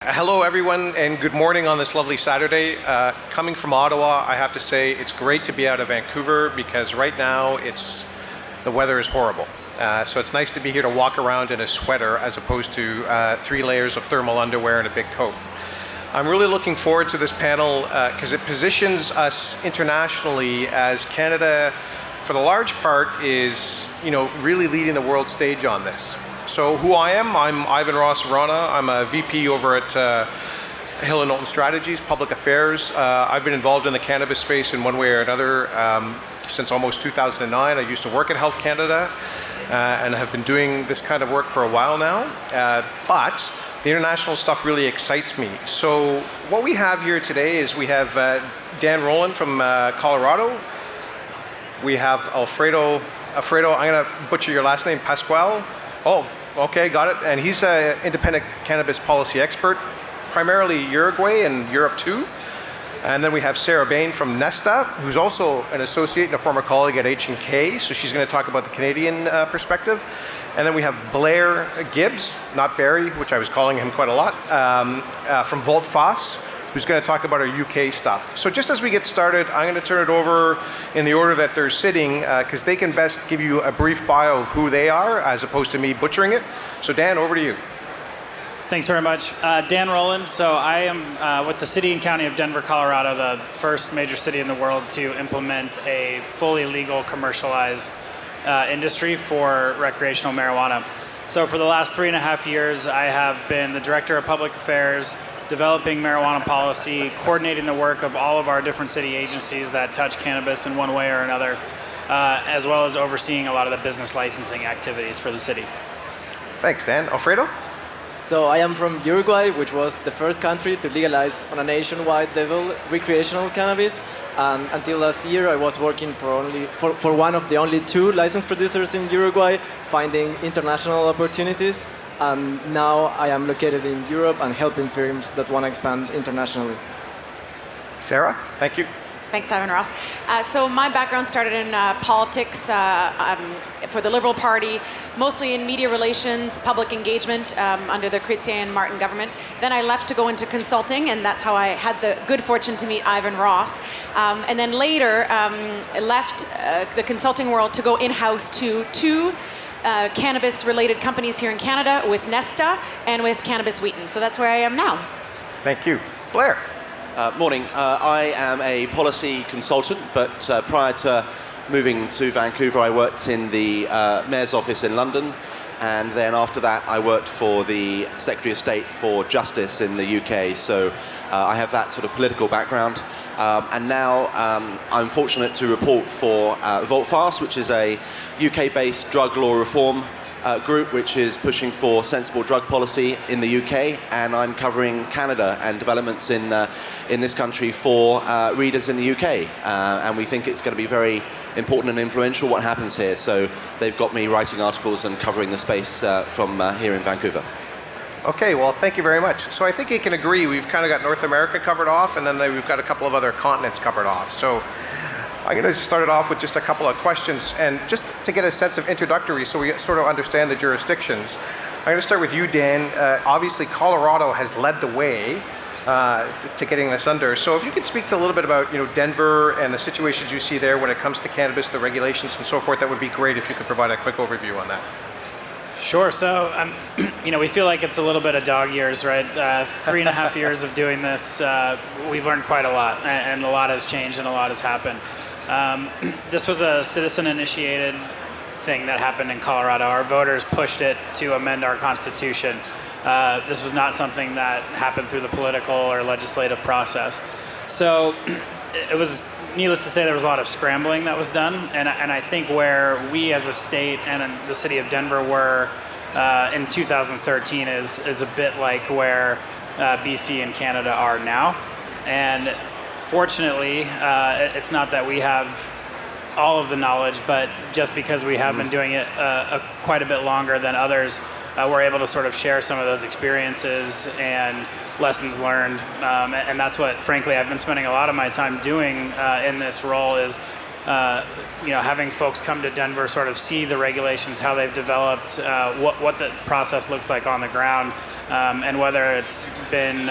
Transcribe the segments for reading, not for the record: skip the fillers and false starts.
Hello everyone and good morning on this lovely Saturday. Coming from Ottawa, I have to say it's great to be out of Vancouver because right now the weather is horrible. So it's nice to be here to walk around in a sweater as opposed to 3 layers of thermal underwear and a big coat. I'm really looking forward to this panel because it positions us internationally as Canada, for the large part, is really leading the world stage on this. So who I am, I'm Ivan Ross Vrana. I'm a VP over at Hill+Knowlton Strategies, Public Affairs. I've been involved in the cannabis space in one way or another since almost 2009. I used to work at Health Canada and have been doing this kind of work for a while now. But the international stuff really excites me. So what we have here today is we have Dan Rowland from Colorado. We have Alfredo, I'm going to butcher your last name, Pascual. Oh, okay, got it. And he's an independent cannabis policy expert, primarily Uruguay and Europe too. And then we have Sarah Bain from Nesta, who's also an associate and a former colleague at H&K. So she's going to talk about the Canadian perspective. And then we have Blair Gibbs, not Barry, which I was calling him quite a lot, from Volteface, who's going to talk about our UK stuff. So just as we get started, I'm going to turn it over in the order that they're sitting, because they can best give you a brief bio of who they are, as opposed to me butchering it. So Dan, over to you. Thanks very much. Dan Rowland. So I am with the City and County of Denver, Colorado, the first major city in the world to implement a fully legal commercialized industry for recreational marijuana. So for the last 3.5 years, I have been the Director of Public Affairs, developing marijuana policy, coordinating the work of all of our different city agencies that touch cannabis in one way or another, as well as overseeing a lot of the business licensing activities for the city. Thanks, Dan. Alfredo? So I am from Uruguay, which was the first country to legalize on a nationwide level recreational cannabis. And until last year, I was working for one of the only 2 licensed producers in Uruguay, finding international opportunities. And now I am located in Europe and helping firms that want to expand internationally. Sarah, thank you. Thanks, Ivan Ross. So my background started in politics for the Liberal Party, mostly in media relations, public engagement under the Chrétien and Martin government. Then I left to go into consulting, and that's how I had the good fortune to meet Ivan Ross. And then later left the consulting world to go in-house to 2 cannabis-related companies here in Canada with Nesta and with Cannabis Wheaton. So that's where I am now. Thank you. Blair? Morning. I am a policy consultant, but prior to moving to Vancouver, I worked in the Mayor's office in London, and then after that, I worked for the Secretary of State for Justice in the UK. So I have that sort of political background. And now I'm fortunate to report for Volteface, which is a UK-based drug law reform group which is pushing for sensible drug policy in the UK, and I'm covering Canada and developments in this country for readers in the UK. And we think it's going to be very important and influential what happens here. So they've got me writing articles and covering the space from here in Vancouver. Okay, well, thank you very much. So I think you can agree we've kind of got North America covered off, and then we've got a couple of other continents covered off. So I'm going to start it off with just a couple of questions, and just to get a sense of introductory so we sort of understand the jurisdictions. I'm going to start with you, Dan. Obviously, Colorado has led the way to getting this under. So if you could speak to a little bit about Denver and the situations you see there when it comes to cannabis, the regulations and so forth, that would be great if you could provide a quick overview on that. Sure. So, we feel like it's a little bit of dog years, right? 3.5 years of doing this, we've learned quite a lot, and a lot has changed and a lot has happened. This was a citizen-initiated thing that happened in Colorado. Our voters pushed it to amend our constitution. This was not something that happened through the political or legislative process. So it was, needless to say, there was a lot of scrambling that was done. And I think where we as a state and the city of Denver were in 2013 is a bit like where BC and Canada are now. And fortunately, it's not that we have all of the knowledge, but just because we have been doing it quite a bit longer than others, we're able to sort of share some of those experiences and lessons learned. And that's what, frankly, I've been spending a lot of my time doing in this role, is having folks come to Denver sort of see the regulations, how they've developed, what the process looks like on the ground, and whether it's been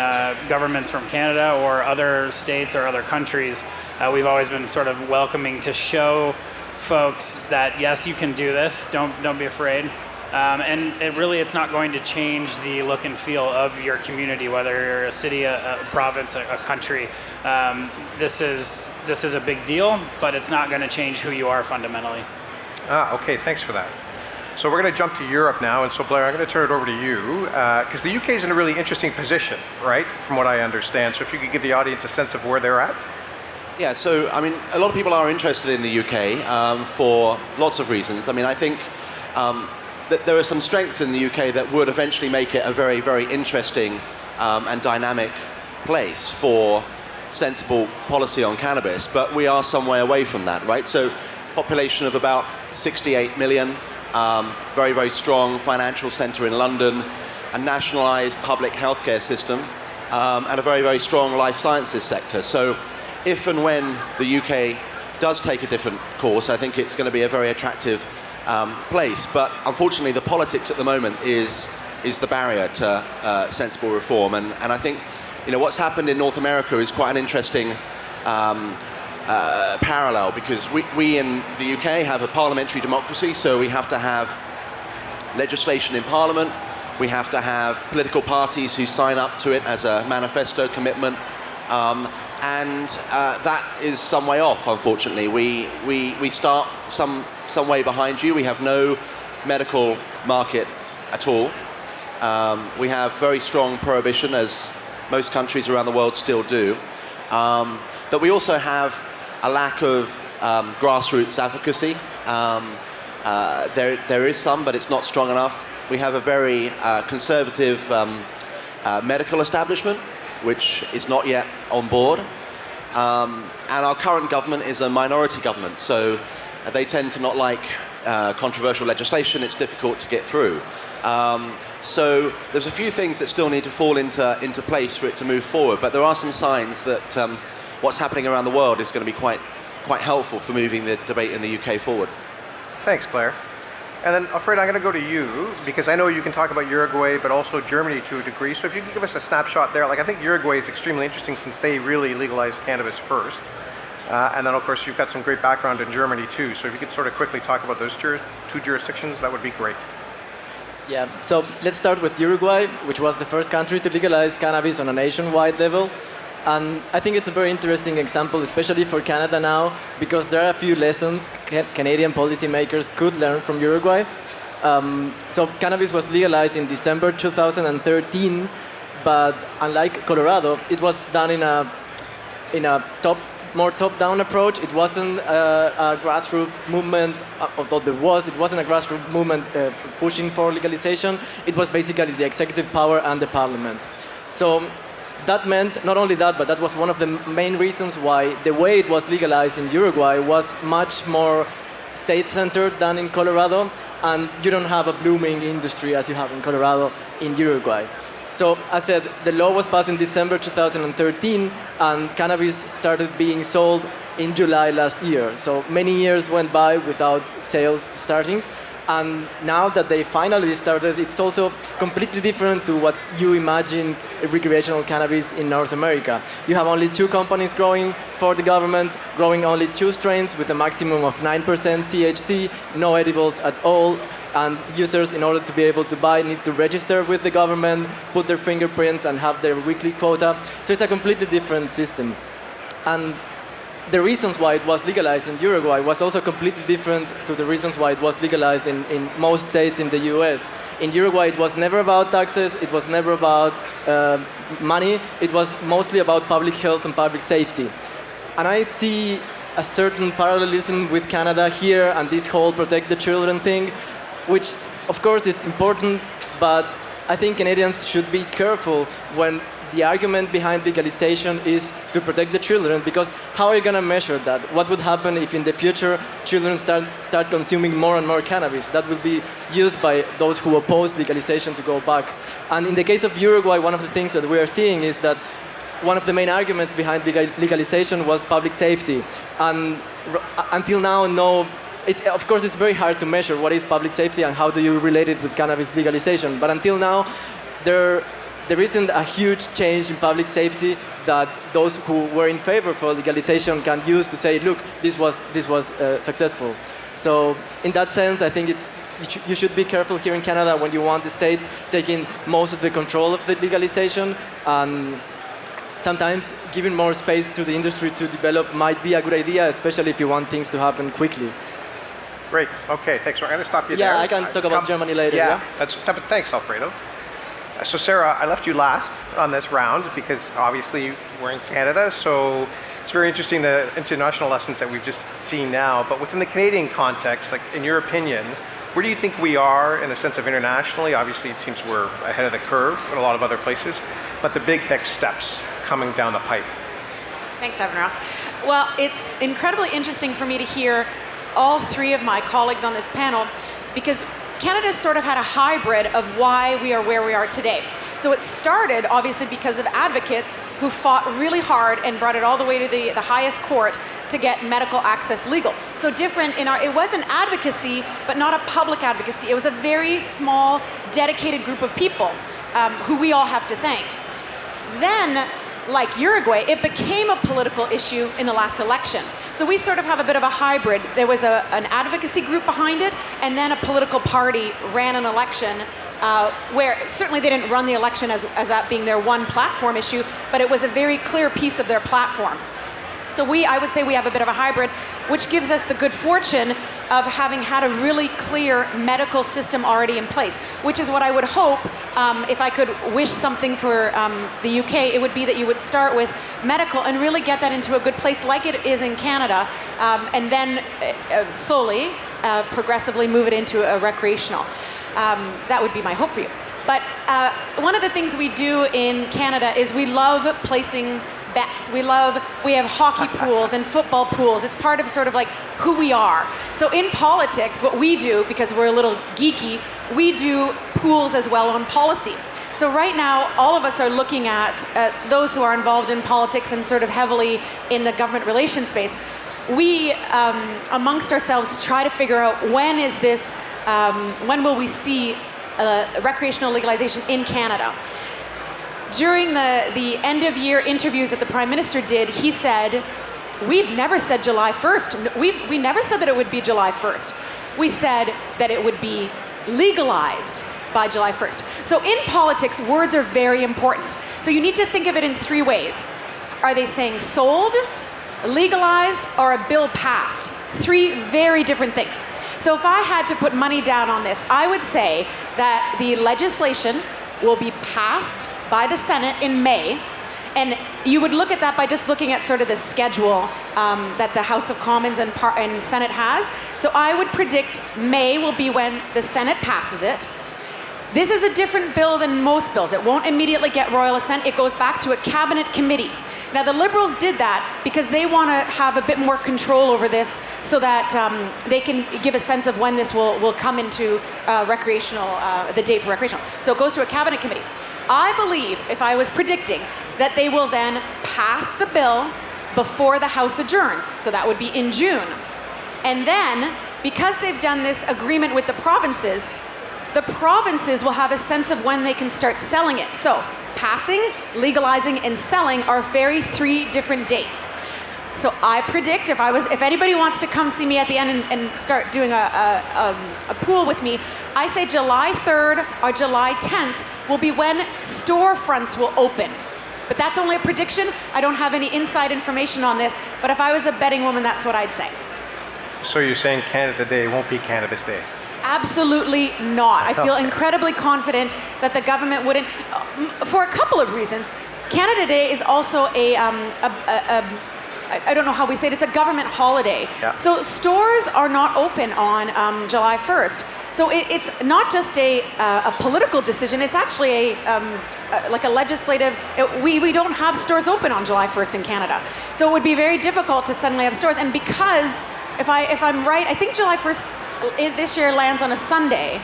governments from Canada or other states or other countries, we've always been sort of welcoming to show folks that yes, you can do this. Don't be afraid. And it's not going to change the look and feel of your community, whether you're a city, a province, a country. This is a big deal, but it's not going to change who you are fundamentally. Okay, thanks for that. So we're going to jump to Europe now, and so Blair, I'm going to turn it over to you, because the UK is in a really interesting position, right, from what I understand. So if you could give the audience a sense of where they're at. Yeah, so, I mean, a lot of people are interested in the UK for lots of reasons. I mean, I think that there are some strengths in the UK that would eventually make it a very, very interesting and dynamic place for sensible policy on cannabis, but we are some way away from that, right? So, population of about 68 million, very, very strong financial centre in London, a nationalised public healthcare system, and a very, very strong life sciences sector. So, if and when the UK does take a different course, I think it's going to be a very attractive place. But unfortunately, the politics at the moment is the barrier to sensible reform. And I think what's happened in North America is quite an interesting parallel, because we in the UK have a parliamentary democracy, so we have to have legislation in Parliament. We have to have political parties who sign up to it as a manifesto commitment. And that is some way off, unfortunately. We start some way behind you. We have no medical market at all. We have very strong prohibition, as most countries around the world still do. But we also have a lack of grassroots advocacy. There is some, but it's not strong enough. We have a very conservative medical establishment, which is not yet on board. And our current government is a minority government, so they tend to not like controversial legislation. It's difficult to get through. So there's a few things that still need to fall into place for it to move forward, but there are some signs that what's happening around the world is going to be quite helpful for moving the debate in the UK forward. Thanks, Blair. And then, Alfredo, I'm going to go to you, because I know you can talk about Uruguay, but also Germany to a degree. So if you could give us a snapshot there. Like, I think Uruguay is extremely interesting since they really legalized cannabis first. And then, of course, you've got some great background in Germany, too. So if you could sort of quickly talk about those two jurisdictions, that would be great. Yeah, so let's start with Uruguay, which was the first country to legalize cannabis on a nationwide level. And I think it's a very interesting example, especially for Canada now, because there are a few lessons Canadian policymakers could learn from Uruguay. So cannabis was legalized in December 2013, but unlike Colorado, it was done in a more top-down approach. It wasn't a grassroots movement, although it wasn't a grassroots movement pushing for legalization. It was basically the executive power and the parliament. So that meant not only that, but that was one of the main reasons why the way it was legalized in Uruguay was much more state-centered than in Colorado, and you don't have a blooming industry as you have in Colorado in Uruguay. So as I said, the law was passed in December 2013, and cannabis started being sold in July last year. So many years went by without sales starting. And now that they finally started, it's also completely different to what you imagine recreational cannabis in North America. You have only 2 companies growing for the government, growing only 2 strains with a maximum of 9% THC, no edibles at all. And users, in order to be able to buy, need to register with the government, put their fingerprints, and have their weekly quota. So it's a completely different system. And the reasons why it was legalized in Uruguay was also completely different to the reasons why it was legalized in most states in the US. In Uruguay, it was never about taxes, it was never about money, it was mostly about public health and public safety. And I see a certain parallelism with Canada here and this whole protect the children thing, which of course it's important, but I think Canadians should be careful when the argument behind legalization is to protect the children, because how are you going to measure that? What would happen if in the future children start consuming more and more cannabis? That will be used by those who oppose legalization to go back. And in the case of Uruguay, one of the things that we are seeing is that one of the main arguments behind legalization was public safety. And until now, no. Of course, it's very hard to measure what is public safety and how do you relate it with cannabis legalization. But until now, there isn't a huge change in public safety that those who were in favor for legalization can use to say, look, this was successful. So in that sense, I think you should be careful here in Canada when you want the state taking most of the control of the legalization. And sometimes giving more space to the industry to develop might be a good idea, especially if you want things to happen quickly. Great. Okay, thanks. We're going to stop you there. Yeah, I can talk about Germany later. Yeah, thanks, Alfredo. So Sarah, I left you last on this round because obviously we're in Canada, so it's very interesting the international lessons that we've just seen now. But within the Canadian context, like in your opinion, where do you think we are in a sense of internationally? Obviously, it seems we're ahead of the curve in a lot of other places, but the big next steps coming down the pipe. Thanks, Evan Ross. Well, it's incredibly interesting for me to hear all three of my colleagues on this panel, because Canada sort of had a hybrid of why we are where we are today. So it started obviously because of advocates who fought really hard and brought it all the way to the highest court to get medical access legal. So different it wasn't advocacy, but not a public advocacy. It was a very small, dedicated group of people who we all have to thank. Then, like Uruguay, it became a political issue in the last election. So we sort of have a bit of a hybrid. There was an advocacy group behind it, and then a political party ran an election where certainly they didn't run the election as that being their one platform issue, but it was a very clear piece of their platform. So I would say we have a bit of a hybrid, which gives us the good fortune of having had a really clear medical system already in place, which is what I would hope, if I could wish something for the UK, it would be that you would start with medical and really get that into a good place like it is in Canada, and then slowly, progressively move it into a recreational. That would be my hope for you. But one of the things we do in Canada is we love placing bets. We have hockey pools and football pools. It's part of sort of like who we are. So in politics, what we do, because we're a little geeky, we do pools as well on policy. So right now, all of us are looking at those who are involved in politics and sort of heavily in the government relations space. We, amongst ourselves, try to figure out when will we see recreational legalization in Canada. During the end of year interviews that the Prime Minister did, he said, we've never said July 1st. We never said that it would be July 1st. We said that it would be legalized by July 1st. So in politics, words are very important. So you need to think of it in three ways. Are they saying sold, legalized, or a bill passed? Three very different things. So if I had to put money down on this, I would say that the legislation will be passed by the Senate in May, and you would look at that by just looking at sort of the schedule that the House of Commons and Senate has. So I would predict May will be when the Senate passes it. This is a different bill than most bills. It won't immediately get royal assent. It goes back to a cabinet committee. Now the Liberals did that because they want to have a bit more control over this so that they can give a sense of when this will come into recreational, the date for recreational. So it goes to a cabinet committee. I believe, if I was predicting, that they will then pass the bill before the House adjourns. So that would be in June. And then, because they've done this agreement with the provinces will have a sense of when they can start selling it. So passing, legalizing, and selling are three different dates. So I predict if anybody wants to come see me at the end and start doing a pool with me, I say July 3rd or July 10th will be when storefronts will open. But that's only a prediction. I don't have any inside information on this, but if I was a betting woman, that's what I'd say. So you're saying Canada Day won't be Cannabis Day? Absolutely not. I feel incredibly confident that the government wouldn't, for a couple of reasons. Canada Day is also I don't know how we say it, it's a government holiday. Yeah. So stores are not open on July 1st. So it's not just a political decision, it's actually like a legislative, we don't have stores open on July 1st in Canada. So it would be very difficult to suddenly have stores. And because, if I'm right, I think July 1st this year lands on a Sunday.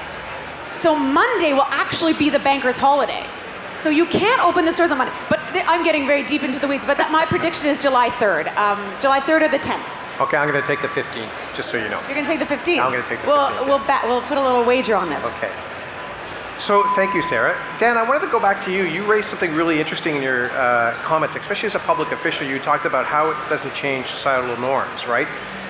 So Monday will actually be the bankers' holiday. So you can't open the stores on Monday. But I'm getting very deep into the weeds. But my prediction is July 3rd. July 3rd or the 10th. Okay, I'm going to take the 15th, just so you know. You're going to take the 15th? I'm going to take the 15th. We'll put a little wager on this. Okay. So thank you, Sarah. Dan, I wanted to go back to you. You raised something really interesting in your comments, especially as a public official. You talked about how it doesn't change societal norms, right?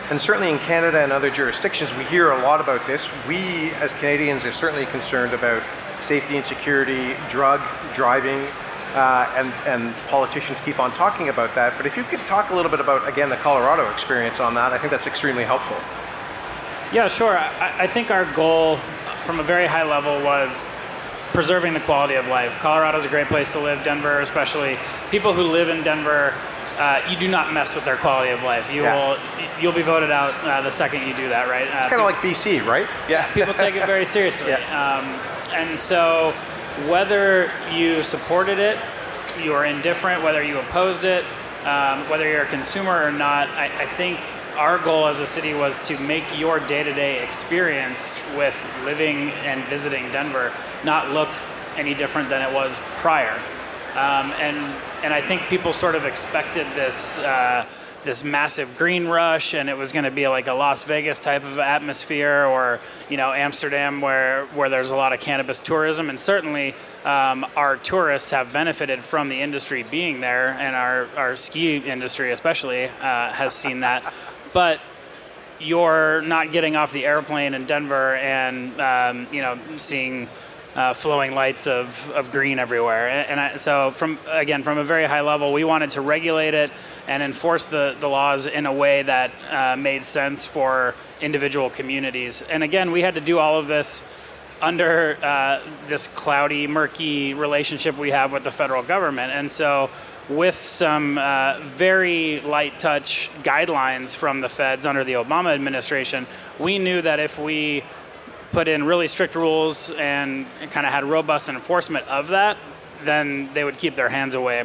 And certainly in Canada and other jurisdictions, we hear a lot about this. We, as Canadians, are certainly concerned about safety and security, driving, and politicians keep on talking about that. But if you could talk a little bit about, again, the Colorado experience on that, I think that's extremely helpful. Yeah, sure. I think our goal from a very high level was preserving the quality of life. Colorado's a great place to live, Denver especially. People who live in Denver, you do not mess with their quality of life. You'll be voted out the second you do that, right? It's kind of like BC, right? Yeah, people take it very seriously. And so whether you supported it, you were indifferent, whether you opposed it, whether you're a consumer or not, I think our goal as a city was to make your day-to-day experience with living and visiting Denver not look any different than it was prior. And I think people sort of expected this this massive green rush, and it was going to be like a Las Vegas type of atmosphere, or Amsterdam where there's a lot of cannabis tourism. And certainly our tourists have benefited from the industry being there, and our ski industry especially has seen that. But you're not getting off the airplane in Denver and seeing flowing lights of green everywhere. So from a very high level, we wanted to regulate it and enforce the laws in a way that made sense for individual communities. And again, we had to do all of this under this cloudy, murky relationship we have with the federal government. And so with some very light touch guidelines from the feds under the Obama administration, we knew that if we put in really strict rules and kind of had robust enforcement of that, then they would keep their hands away.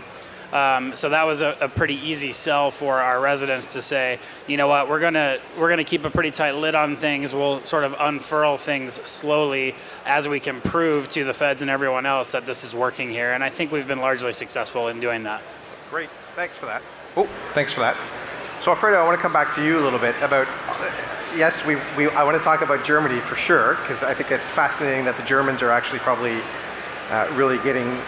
So that was a pretty easy sell for our residents to say, you know what, we're gonna keep a pretty tight lid on things. We'll sort of unfurl things slowly as we can prove to the feds and everyone else that this is working here. And I think we've been largely successful in doing that. Great, thanks for that. Oh, thanks for that. So Alfredo, I want to come back to you a little bit about, yes, I want to talk about Germany for sure, because I think it's fascinating that the Germans are actually probably really getting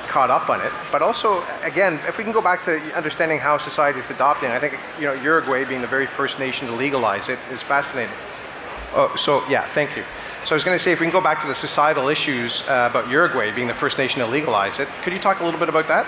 caught up on it. But also, again, if we can go back to understanding how society is adopting, I think Uruguay being the very first nation to legalize it is fascinating. Oh, so yeah, thank you. So I was going to say, if we can go back to the societal issues about Uruguay being the first nation to legalize it, could you talk a little bit about that?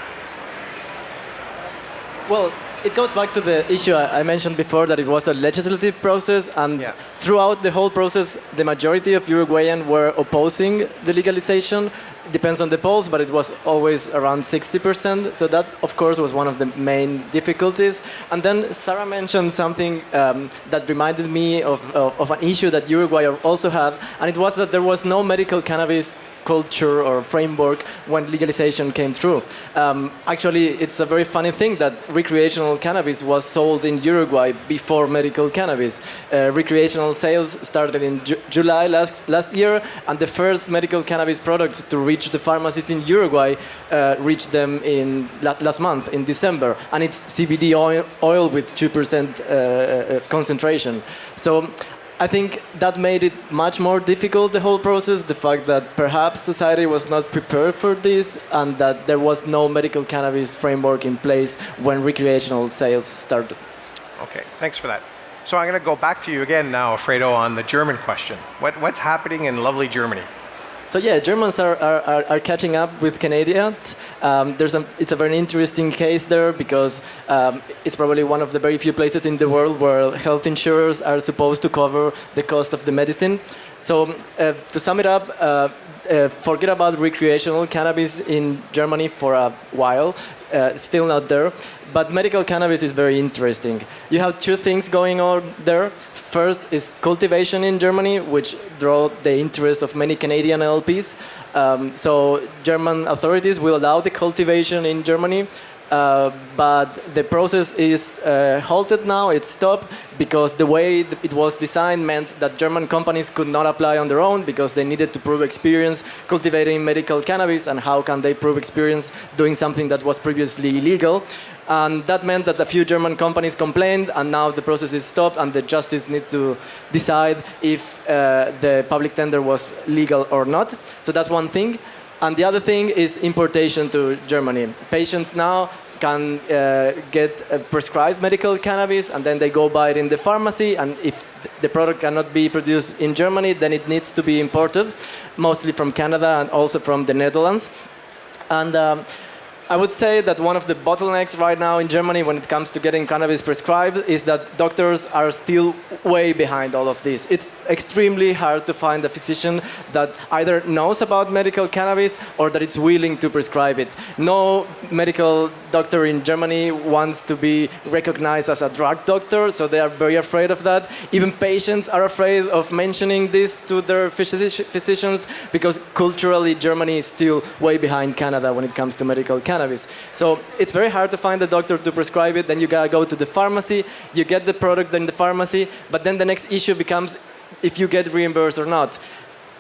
Well, it goes back to the issue I mentioned before, that it was a legislative process, and throughout the whole process, the majority of Uruguayans were opposing the legalization. It depends on the polls, but it was always around 60%. So that, of course, was one of the main difficulties. And then Sarah mentioned something that reminded me of an issue that Uruguay also had, and it was that there was no medical cannabis culture or framework when legalization came through. Actually, it's a very funny thing that recreational cannabis was sold in Uruguay before medical cannabis. Recreational sales started in July last year, and the first medical cannabis products to reach the pharmacies in Uruguay reached them in last month, in December, and it's CBD oil with 2% concentration. So I think that made it much more difficult, the whole process, the fact that perhaps society was not prepared for this, and that there was no medical cannabis framework in place when recreational sales started. Okay, thanks for that. So I'm going to go back to you again now, Alfredo, on the German question. What's happening in lovely Germany? So yeah, Germans are catching up with Canadians. It's a very interesting case there, because it's probably one of the very few places in the world where health insurers are supposed to cover the cost of the medicine. So to sum it up, forget about recreational cannabis in Germany for a while. Still not there. But medical cannabis is very interesting. You have two things going on there. First is cultivation in Germany, which drew the interest of many Canadian LPs. So German authorities will allow the cultivation in Germany. but the process is halted now. It's stopped because the way it was designed meant that German companies could not apply on their own because they needed to prove experience cultivating medical cannabis, and how can they prove experience doing something that was previously illegal. And that meant that a few German companies complained, and now the process is stopped, and the justice needs to decide if the public tender was legal or not. So that's one thing. And the other thing is importation to Germany. Patients now can get prescribed medical cannabis, and then they go buy it in the pharmacy, and if the product cannot be produced in Germany, then it needs to be imported, mostly from Canada and also from the Netherlands. And I would say that one of the bottlenecks right now in Germany when it comes to getting cannabis prescribed is that doctors are still way behind all of this. It's extremely hard to find a physician that either knows about medical cannabis or that it's willing to prescribe it. No medical doctor in Germany wants to be recognized as a drug doctor, so they are very afraid of that. Even patients are afraid of mentioning this to their physicians because culturally Germany is still way behind Canada when it comes to medical cannabis. So it's very hard to find a doctor to prescribe it. Then you gotta go to the pharmacy, you get the product in the pharmacy, but then the next issue becomes if you get reimbursed or not.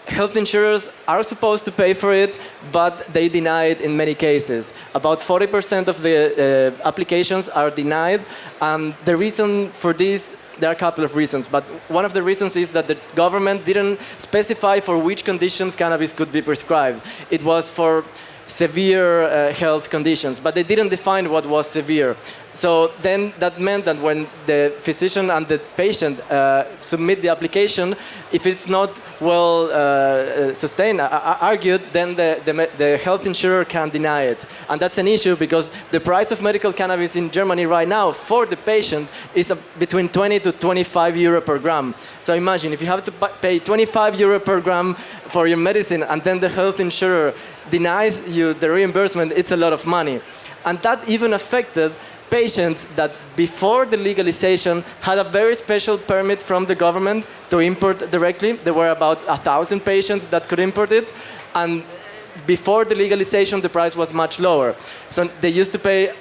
Health insurers are supposed to pay for it, but they deny it in many cases. About 40% of the applications are denied, and the reason for this, there are a couple of reasons, but one of the reasons is that the government didn't specify for which conditions cannabis could be prescribed. It was for severe health conditions, but they didn't define what was severe. So then that meant that when the physician and the patient submit the application, if it's not well sustained, argued, then the health insurer can deny it. And that's an issue because the price of medical cannabis in Germany right now for the patient is between 20 to 25 euro per gram. So imagine if you have to pay 25 euro per gram for your medicine and then the health insurer denies you the reimbursement, it's a lot of money. And that even affected patients that before the legalization had a very special permit from the government to import directly. There were about 1,000 patients that could import it, and before the legalization the price was much lower. So they used to pay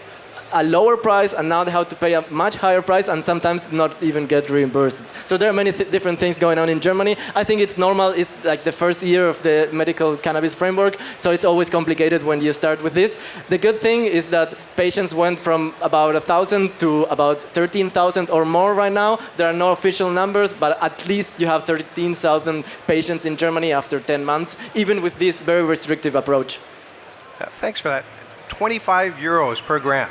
a lower price, and now they have to pay a much higher price and sometimes not even get reimbursed. So there are many different things going on in Germany. I think it's normal. It's like the first year of the medical cannabis framework, so it's always complicated when you start with this. The good thing is that patients went from about 1,000 to about 13,000 or more right now. There are no official numbers, but at least you have 13,000 patients in Germany after 10 months, even with this very restrictive approach. Thanks for that. 25 euros per gram.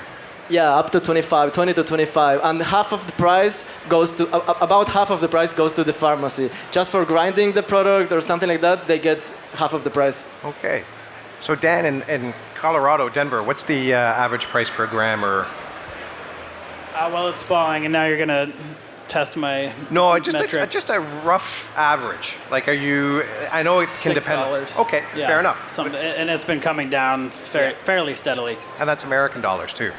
Yeah, up to 25, 20 to 25, and half of the price goes to, about half of the price goes to the pharmacy. Just for grinding the product or something like that, they get half of the price. Okay. So Dan, in Colorado, Denver, what's the average price per gram or? Well, it's falling, and now you're gonna test my metrics. Just a rough average. Like, are you? I know it can depend. $6. Okay, Yeah, fair enough. And it's been coming down fairly steadily. And that's American dollars too.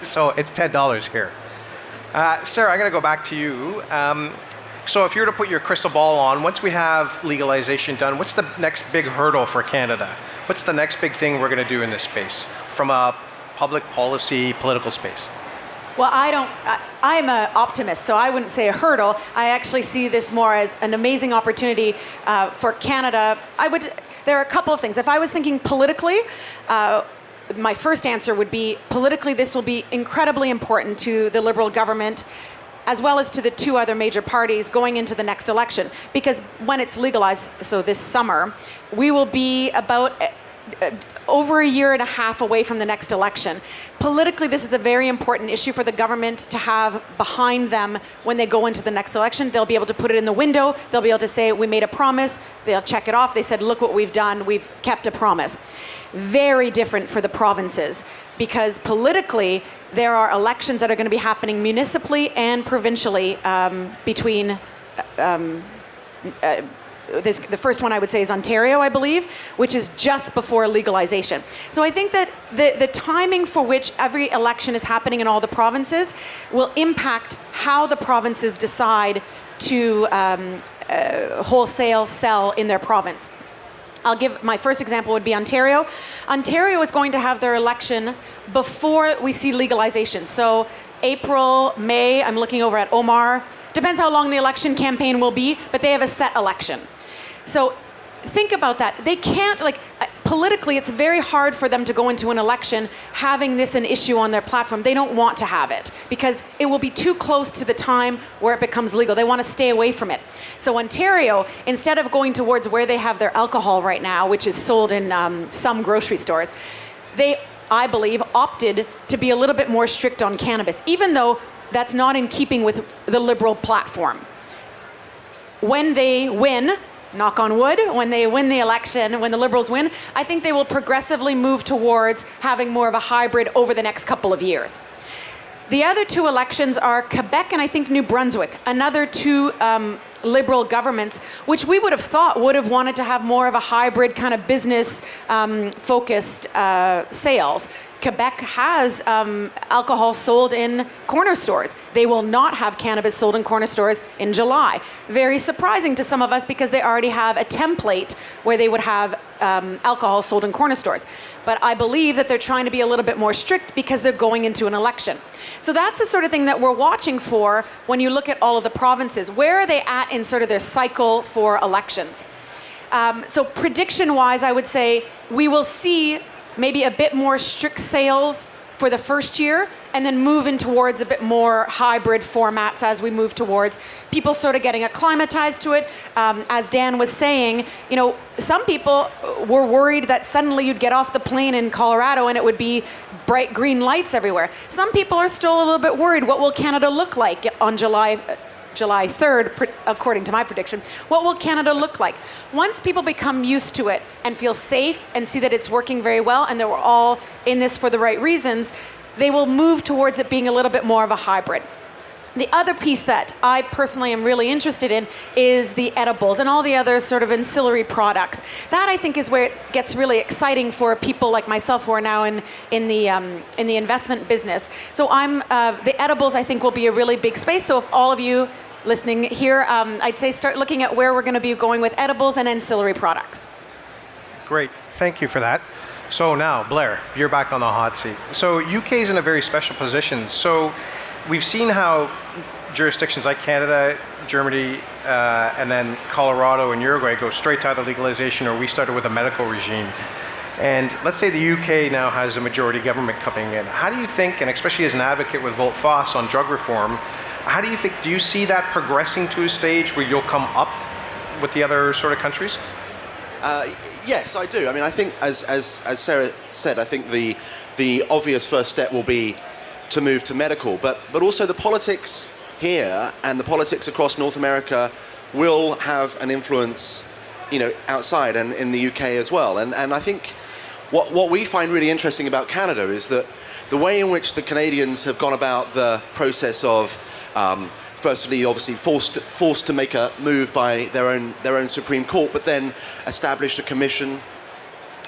So it's $10 here. Sarah, I'm going to go back to you. So if you were to put your crystal ball on, once we have legalization done, what's the next big hurdle for Canada? What's the next big thing we're going to do in this space from a public policy, political space? Well, I'm an optimist, so I wouldn't say a hurdle. I actually see this more as an amazing opportunity for Canada. There are a couple of things. If I was thinking politically, my first answer would be politically this will be incredibly important to the Liberal government as well as to the two other major parties going into the next election. Because when it's legalized, so this summer, we will be about over a year and a half away from the next election. Politically, this is a very important issue for the government to have behind them when they go into the next election. They'll be able to put it in the window. They'll be able to say, we made a promise. They'll check it off. They said, look what we've done. We've kept a promise. Very different for the provinces, because politically, there are elections that are going to be happening municipally and provincially between the first one I would say is Ontario, I believe, which is just before legalization. So I think that the timing for which every election is happening in all the provinces will impact how the provinces decide to wholesale sell in their province. I'll give my first example would be Ontario. Ontario is going to have their election before we see legalization. So April, May, I'm looking over at Omar. Depends how long the election campaign will be, but they have a set election. So think about that. They can't, politically, it's very hard for them to go into an election having this an issue on their platform. They don't want to have it because it will be too close to the time where it becomes legal. They want to stay away from it. So Ontario, instead of going towards where they have their alcohol right now, which is sold in some grocery stores, they, I believe, opted to be a little bit more strict on cannabis, even though that's not in keeping with the Liberal platform. When they win, knock on wood, when they win the election, when the Liberals win, I think they will progressively move towards having more of a hybrid over the next couple of years. The other two elections are Quebec and I think New Brunswick, another two Liberal governments, which we would have thought would have wanted to have more of a hybrid kind of business focused sales. Quebec has alcohol sold in corner stores. They will not have cannabis sold in corner stores in July. Very surprising to some of us because they already have a template where they would have alcohol sold in corner stores. But I believe that they're trying to be a little bit more strict because they're going into an election. So that's the sort of thing that we're watching for when you look at all of the provinces. Where are they at in sort of their cycle for elections? So prediction-wise, I would say we will see maybe a bit more strict sales for the first year and then moving towards a bit more hybrid formats as we move towards people sort of getting acclimatized to it. As Dan was saying, some people were worried that suddenly you'd get off the plane in Colorado and it would be bright green lights everywhere. Some people are still a little bit worried. What will Canada look like on July 3rd, according to my prediction? What will Canada look like? Once people become used to it and feel safe and see that it's working very well and that we're all in this for the right reasons, they will move towards it being a little bit more of a hybrid. The other piece that I personally am really interested in is the edibles and all the other sort of ancillary products. That I think is where it gets really exciting for people like myself who are now in the investment business. So the edibles I think will be a really big space. So if all of you listening here, I'd say start looking at where we're going to be going with edibles and ancillary products. Great, thank you for that. So now, Blair, you're back on the hot seat. So UK is in a very special position. So we've seen how jurisdictions like Canada, Germany, and then Colorado and Uruguay go straight to either legalization or we started with a medical regime. And let's say the UK now has a majority government coming in. How do you think, and especially as an advocate with Volteface on drug reform, do you see that progressing to a stage where you'll come up with the other sort of countries? Yes, I do. I mean, I think, as Sarah said, I think the obvious first step will be to move to medical, but also the politics here and the politics across North America will have an influence, outside and in the UK as well. And I think what we find really interesting about Canada is that the way in which the Canadians have gone about the process of firstly, obviously forced to make a move by their own Supreme Court, but then established a commission,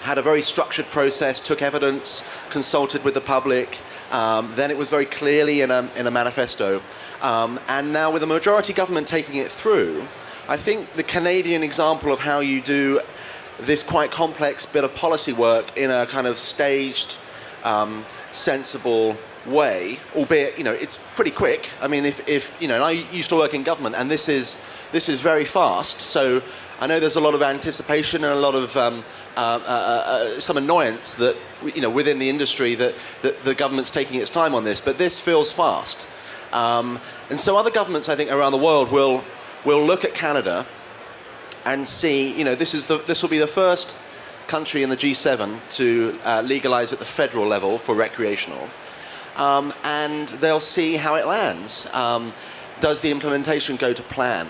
had a very structured process, took evidence, consulted with the public. Then it was very clearly in a manifesto. And now with the majority government taking it through, I think the Canadian example of how you do this quite complex bit of policy work in a kind of staged, sensible way, albeit, it's pretty quick. I mean, if and I used to work in government, and this is very fast. So I know there's a lot of anticipation and a lot of some annoyance that within the industry that the government's taking its time on this, but this feels fast. And so other governments, I think, around the world will look at Canada and see, this will be the first country in the G7 to legalize at the federal level for recreational. And they'll see how it lands. Does the implementation go to plan?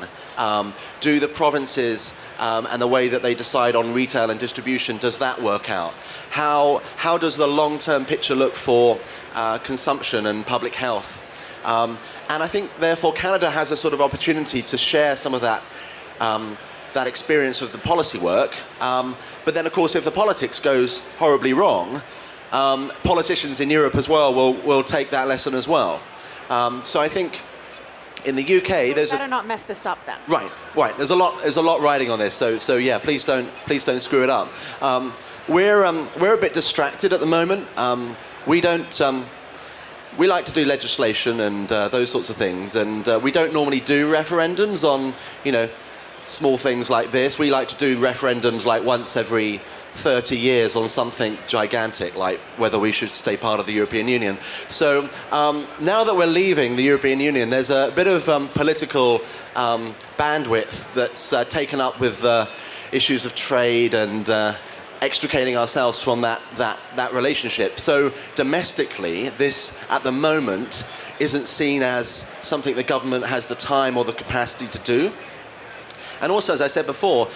Do the provinces and the way that they decide on retail and distribution, does that work out? How does the long-term picture look for consumption and public health? And I think, therefore, Canada has a sort of opportunity to share some of that experience of the policy work. But then, of course, if the politics goes horribly wrong, politicians in Europe as well will take that lesson as well. So I think In the UK, there's better not mess this up then. Right. There's a lot riding on this. So yeah, please don't screw it up. We're a bit distracted at the moment. We like to do legislation and those sorts of things, and we don't normally do referendums on small things like this. We like to do referendums like once every 30 years on something gigantic, like whether we should stay part of the European Union. So now that we're leaving the European Union, there's a bit of political bandwidth that's taken up with issues of trade and extricating ourselves from that relationship. So domestically, this at the moment isn't seen as something the government has the time or the capacity to do. And also, as I said before,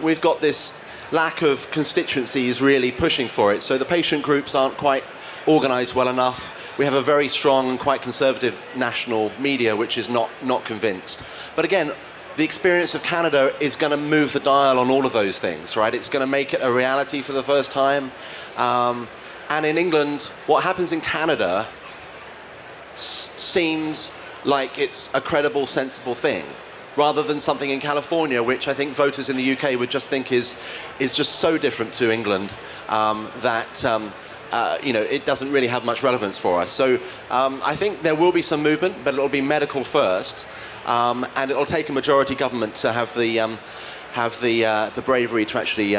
we've got this lack of constituencies really pushing for it. So the patient groups aren't quite organised well enough. We have a very strong and quite conservative national media, which is not convinced. But again, the experience of Canada is going to move the dial on all of those things, right? It's going to make it a reality for the first time. And in England, what happens in Canada seems like it's a credible, sensible thing, rather than something in California, which I think voters in the UK would just think is just so different to England that it doesn't really have much relevance for us. So I think there will be some movement, but it'll be medical first, and it'll take a majority government to have the bravery to actually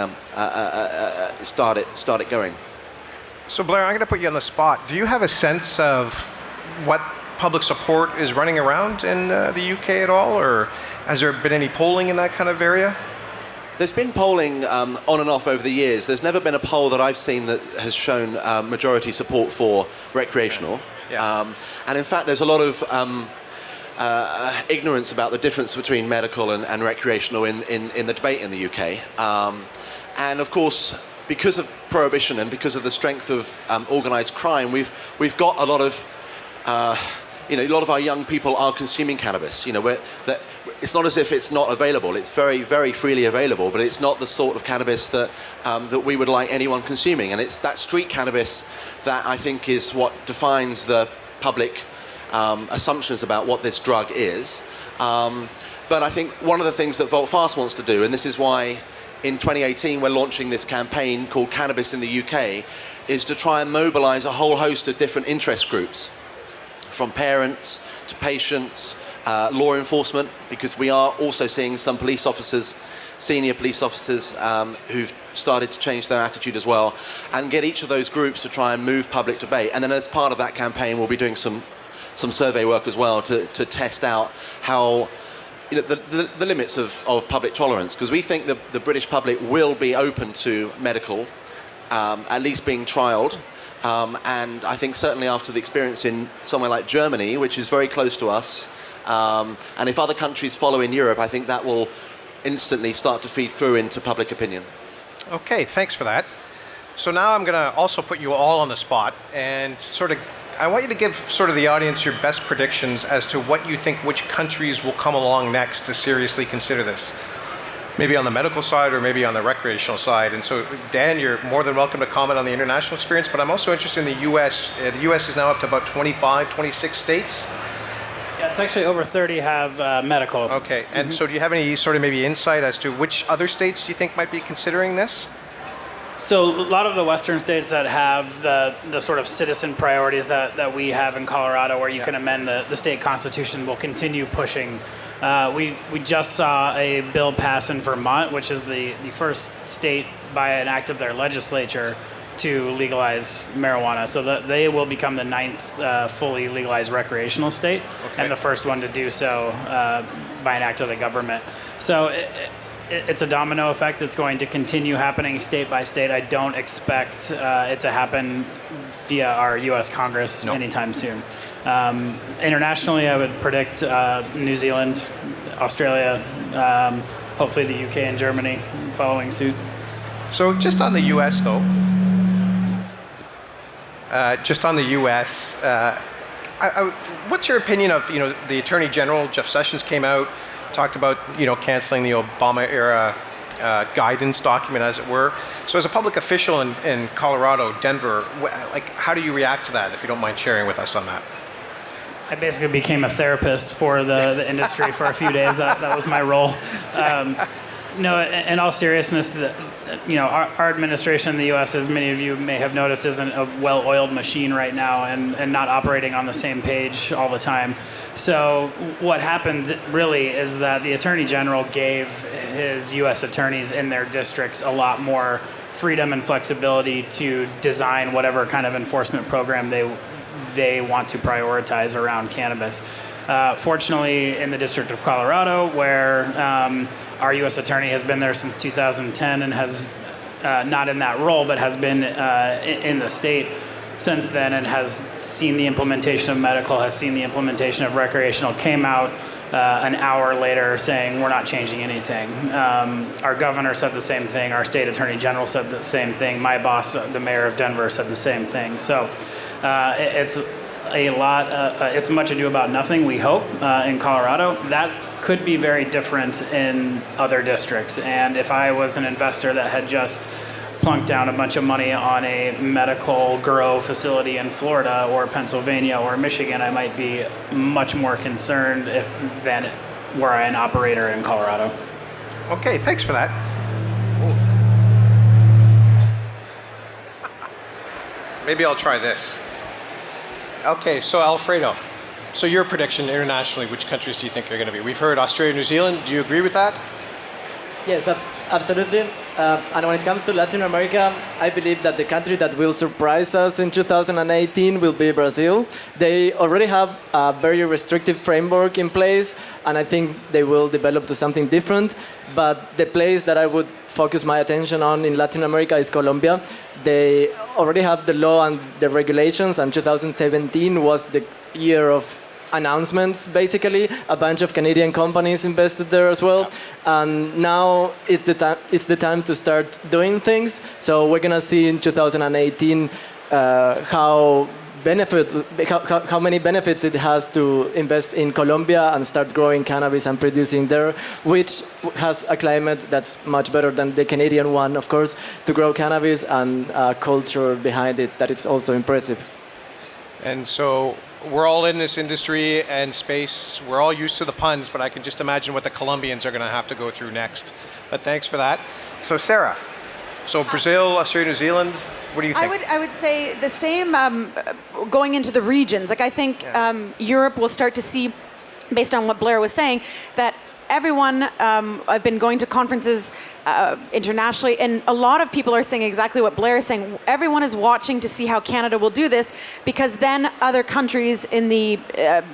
start it going. So Blair, I'm going to put you on the spot. Do you have a sense of what public support is running around in the UK at all, or has there been any polling in that kind of area? There's been polling on and off over the years. There's never been a poll that I've seen that has shown majority support for recreational. Yeah. And in fact, there's a lot of ignorance about the difference between medical and recreational in the debate in the UK. And of course, because of prohibition and because of the strength of organised crime, we've got a lot of a lot of our young people are consuming cannabis. It's not as if it's not available. It's very, very freely available, but it's not the sort of cannabis that we would like anyone consuming. And it's that street cannabis that I think is what defines the public assumptions about what this drug is. But I think one of the things that Volteface wants to do, and this is why in 2018 we're launching this campaign called Cannabis in the UK, is to try and mobilise a whole host of different interest groups, from parents to patients, law enforcement, because we are also seeing some police officers, senior police officers, who've started to change their attitude as well, and get each of those groups to try and move public debate. And then as part of that campaign, we'll be doing some survey work as well to test out how the limits of public tolerance, because we think the British public will be open to medical, at least being trialled. And I think certainly after the experience in somewhere like Germany, which is very close to us, and if other countries follow in Europe, I think that will instantly start to feed through into public opinion. Okay, thanks for that. So now I'm going to also put you all on the spot and I want you to give sort of the audience your best predictions as to what you think which countries will come along next to seriously consider this. Maybe on the medical side or maybe on the recreational side. And so, Dan, you're more than welcome to comment on the international experience, but I'm also interested in the U.S. The U.S. is now up to about 25, 26 states. Yeah, it's actually over 30 have medical. Okay, and so do you have any sort of maybe insight as to which other states do you think might be considering this? So a lot of the Western states that have the sort of citizen priorities that we have in Colorado, where you can amend the state constitution, will continue pushing. We just saw a bill pass in Vermont, which is the first state by an act of their legislature to legalize marijuana. So they will become the 9th fully legalized recreational state, and the first one to do so by an act of the government. So it's a domino effect that's going to continue happening state by state. I don't expect it to happen via our U.S. Congress anytime soon. Internationally, I would predict New Zealand, Australia, hopefully the UK and Germany following suit. So just on the U.S. though, what's your opinion of, the Attorney General, Jeff Sessions, came out, talked about, canceling the Obama era guidance document, as it were. So as a public official in Colorado, Denver, how do you react to that, if you don't mind sharing with us on that? I basically became a therapist for the industry for a few days. That was my role. No, in all seriousness, our administration in the U.S., as many of you may have noticed, isn't a well-oiled machine right now and not operating on the same page all the time. So what happened really is that the Attorney General gave his U.S. attorneys in their districts a lot more freedom and flexibility to design whatever kind of enforcement program they want to prioritize around cannabis. Fortunately, in the District of Colorado, where our U.S. attorney has been there since 2010 and has, not in that role, but has been in the state since then and has seen the implementation of medical, has seen the implementation of recreational, came out an hour later saying we're not changing anything. Our governor said the same thing. Our state attorney general said the same thing. My boss, the mayor of Denver, said the same thing. So it's a lot. It's much ado about nothing, we hope, in Colorado. That could be very different in other districts. And if I was an investor that had just plunked down a bunch of money on a medical grow facility in Florida or Pennsylvania or Michigan, I might be much more concerned than were I an operator in Colorado. Okay, thanks for that. Maybe I'll try this. Okay, so Alfredo, so your prediction internationally, which countries do you think are going to be? We've heard Australia, New Zealand. Do you agree with that? Yes, absolutely. And when it comes to Latin America, I believe that the country that will surprise us in 2018 will be Brazil. They already have a very restrictive framework in place, and I think they will develop to something different. But the place that I would focus my attention on in Latin America is Colombia. They already have the law and the regulations, and 2017 was the year of announcements, basically. A bunch of Canadian companies invested there as well. And now it's the time to start doing things. So we're going to see in 2018 how many benefits it has to invest in Colombia and start growing cannabis and producing there, which has a climate that's much better than the Canadian one, of course, to grow cannabis, and a culture behind it that it's also impressive. And so we're all in this industry and space. We're all used to the puns, but I can just imagine what the Colombians are going to have to go through next. But thanks for that. So Sarah, so Brazil, Australia, New Zealand, what do you think? I would say the same going into the regions. Like I think Europe will start to see, based on what Blair was saying, that everyone, I've been going to conferences internationally, and a lot of people are saying exactly what Blair is saying. Everyone is watching to see how Canada will do this, because then other countries in the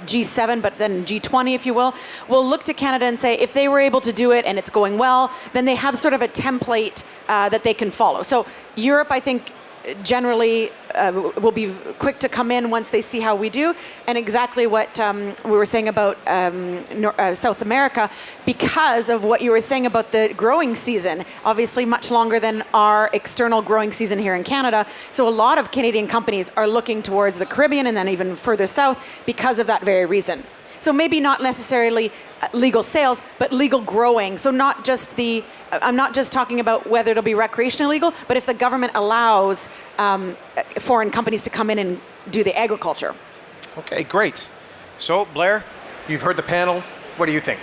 G7, but then G20, if you will look to Canada and say, if they were able to do it and it's going well, then they have sort of a template that they can follow. So Europe, I think, generally will be quick to come in once they see how we do, and exactly what we were saying about South America, because of what you were saying about the growing season, obviously much longer than our external growing season here in Canada. So a lot of Canadian companies are looking towards the Caribbean and then even further south because of that very reason. So maybe not necessarily legal sales, but legal growing. So not just I'm not just talking about whether it'll be recreationally legal, but if the government allows foreign companies to come in and do the agriculture. Okay, great. So Blair, you've heard the panel. What do you think?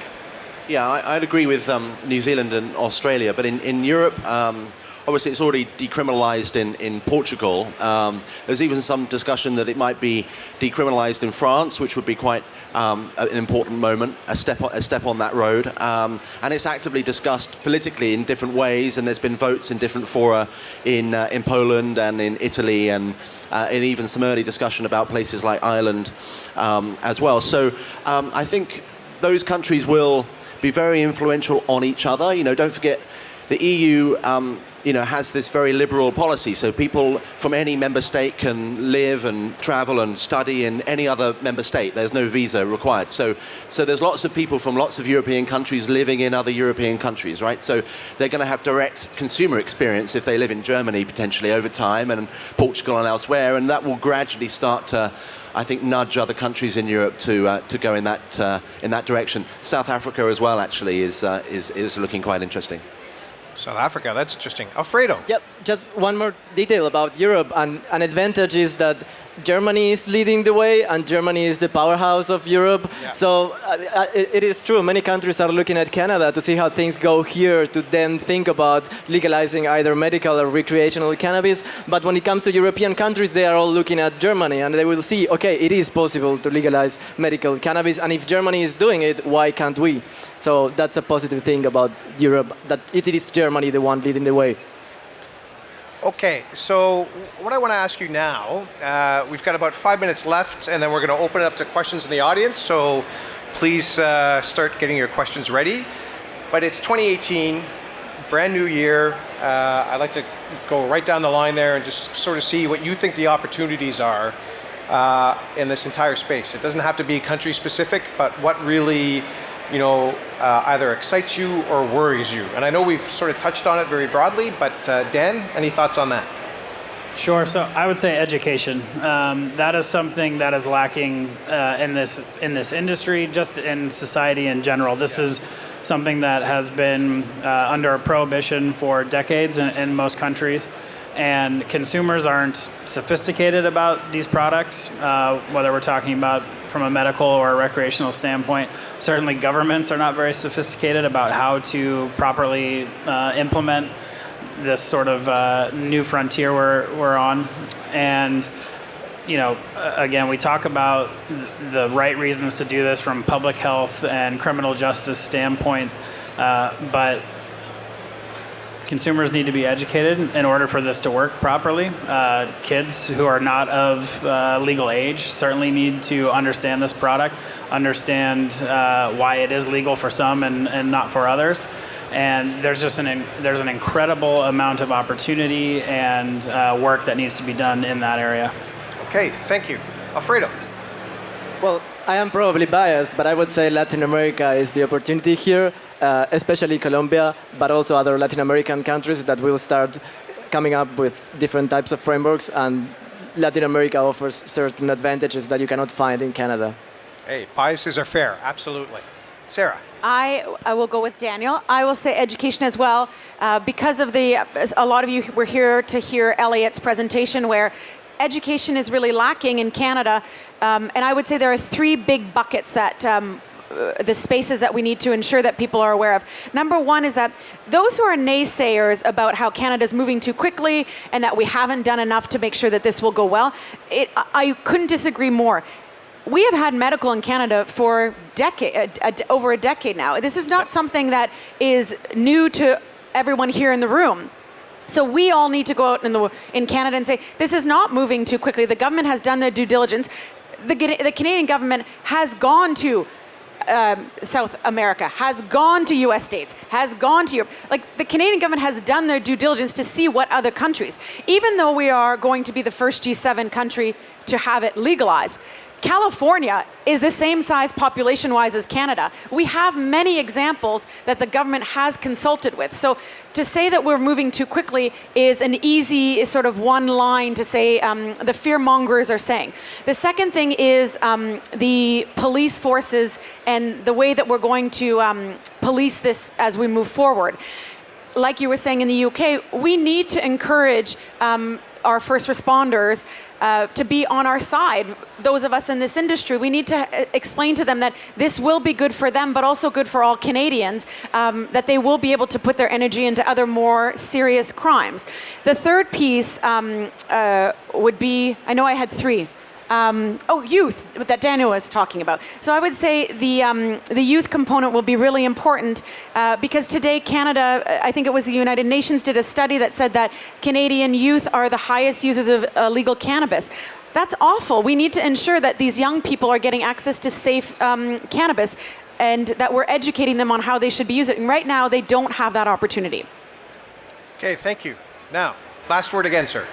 Yeah, I'd agree with New Zealand and Australia, but in Europe, obviously it's already decriminalized in Portugal. There's even some discussion that it might be decriminalized in France, which would be quite an important moment, a step on that road. And it's actively discussed politically in different ways, and there's been votes in different fora in Poland and in Italy, and even some early discussion about places like Ireland as well. So I think those countries will be very influential on each other. You know, don't forget the EU has this very liberal policy, so people from any member state can live and travel and study in any other member state. There's no visa required. So there's lots of people from lots of European countries living in other European countries, right? So they're going to have direct consumer experience if they live in Germany potentially over time, and Portugal and elsewhere, and that will gradually start to, I think, nudge other countries in Europe to go in that direction. South Africa as well, actually, is looking quite interesting. South Africa, that's interesting. Alfredo. Yep, just one more detail about Europe. And an advantage is that Germany is leading the way, and Germany is the powerhouse of Europe. Yeah. So it is true. Many countries are looking at Canada to see how things go here, to then think about legalizing either medical or recreational cannabis. But when it comes to European countries, they are all looking at Germany, and they will see, okay, it is possible to legalize medical cannabis, and if Germany is doing it, why can't we? So that's a positive thing about Europe, that it is Germany the one leading the way. Okay, so what I want to ask you now, we've got about 5 minutes left, and then we're going to open it up to questions in the audience. So please start getting your questions ready. But it's 2018, brand new year. I'd like to go right down the line there and just sort of see what you think the opportunities are in this entire space. It doesn't have to be country specific, but what really, either excites you or worries you. And I know we've sort of touched on it very broadly, but Dan, any thoughts on that? Sure. So I would say education. That is something that is lacking in this industry, just in society in general. This is something that has been under prohibition for decades in most countries. And consumers aren't sophisticated about these products, whether we're talking about from a medical or a recreational standpoint. Certainly governments are not very sophisticated about how to properly implement this sort of new frontier we're on. And, again, we talk about the right reasons to do this from public health and criminal justice standpoint, but consumers need to be educated in order for this to work properly. Kids who are not of legal age certainly need to understand this product, understand why it is legal for some and not for others. And there's just there's an incredible amount of opportunity and work that needs to be done in that area. Okay, thank you. Alfredo. Well, I am probably biased, but I would say Latin America is the opportunity here, especially Colombia, but also other Latin American countries that will start coming up with different types of frameworks, and Latin America offers certain advantages that you cannot find in Canada. Hey, biases are fair, absolutely. Sarah. I will go with Daniel. I will say education as well, because of a lot of you were here to hear Elliot's presentation, where education is really lacking in Canada. And I would say there are three big buckets that the spaces that we need to ensure that people are aware of. Number one is that those who are naysayers about how Canada's moving too quickly and that we haven't done enough to make sure that this will go well, I couldn't disagree more. We have had medical in Canada for over a decade now. This is not something that is new to everyone here in the room. So we all need to go out in Canada and say, this is not moving too quickly. The government has done their due diligence. The Canadian government has gone to South America, has gone to US states, has gone to Europe. Like, the Canadian government has done their due diligence to see what other countries, even though we are going to be the first G7 country to have it legalized. California is the same size population-wise as Canada. We have many examples that the government has consulted with. So to say that we're moving too quickly is an easy sort of one line to say the fear-mongers are saying. The second thing is the police forces and the way that we're going to police this as we move forward. Like you were saying in the UK, we need to encourage our first responders to be on our side. Those of us in this industry, we need to explain to them that this will be good for them, but also good for all Canadians, that they will be able to put their energy into other more serious crimes. The third piece would be, I know I had three. Youth, that Daniel was talking about. So I would say the youth component will be really important because today Canada, I think it was the United Nations, did a study that said that Canadian youth are the highest users of legal cannabis. That's awful. We need to ensure that these young people are getting access to safe cannabis and that we're educating them on how they should be using it. And right now, they don't have that opportunity. Okay, thank you. Now, last word again, sir.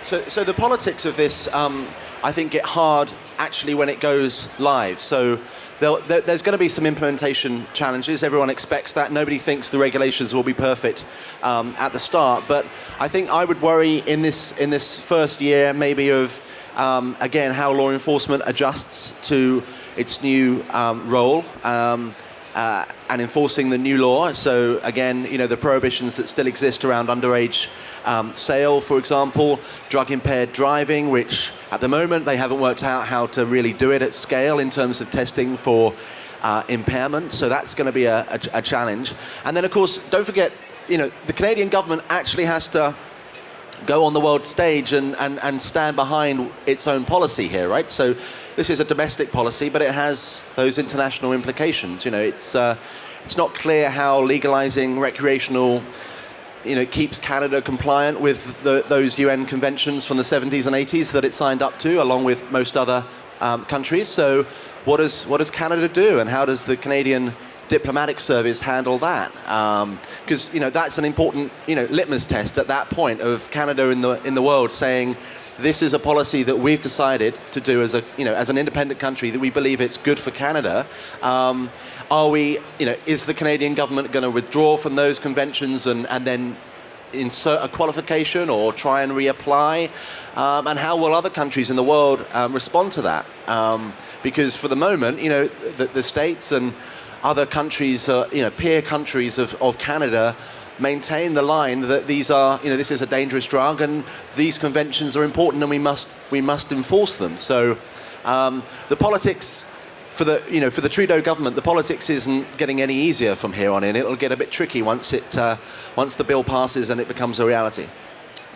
So the politics of this, I think, get hard actually when it goes live. So there's going to be some implementation challenges. Everyone expects that. Nobody thinks the regulations will be perfect at the start. But I think I would worry in this first year maybe of, again, how law enforcement adjusts to its new role. and enforcing the new law. So again, the prohibitions that still exist around underage sale, for example, drug-impaired driving, which at the moment they haven't worked out how to really do it at scale in terms of testing for impairment. So that's going to be a challenge. And then, of course, don't forget, the Canadian government actually has to go on the world stage and stand behind its own policy here, right? So this is a domestic policy, but it has those international implications. It's not clear how legalizing recreational, keeps Canada compliant with those UN conventions from the 70s and 80s that it signed up to, along with most other countries. So what does Canada do, and how does the Canadian diplomatic service handle that? Because that's an important litmus test at that point of Canada in the world saying, this is a policy that we've decided to do as an independent country, that we believe it's good for Canada. Is the Canadian government going to withdraw from those conventions and then insert a qualification or try and reapply? And how will other countries in the world respond to that? Because for the moment, the States and other countries, peer countries of Canada, maintain the line that these are, this is a dangerous drug, and these conventions are important, and we must enforce them. So the politics for the Trudeau government, the politics isn't getting any easier from here on in. It'll get a bit tricky once the bill passes and it becomes a reality.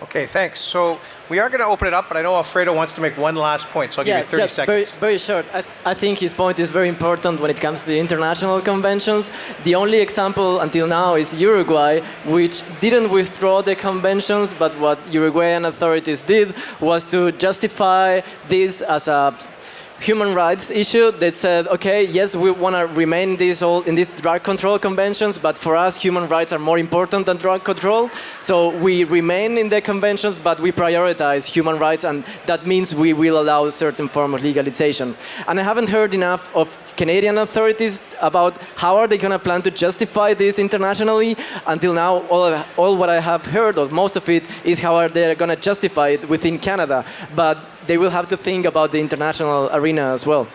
Okay, thanks. So we are going to open it up, but I know Alfredo wants to make one last point, so I'll give you 30 seconds. Very short. I think his point is very important when it comes to the international conventions. The only example until now is Uruguay, which didn't withdraw the conventions, but what Uruguayan authorities did was to justify this as a human rights issue. They said, okay, yes, we want to remain in these drug control conventions, but for us, human rights are more important than drug control. So we remain in the conventions, but we prioritize human rights, and that means we will allow a certain form of legalization. And I haven't heard enough of Canadian authorities about how are they going to plan to justify this internationally. Until now, all what I have heard of, most of it, is how are they going to justify it within Canada. But they will have to think about the international arena as well.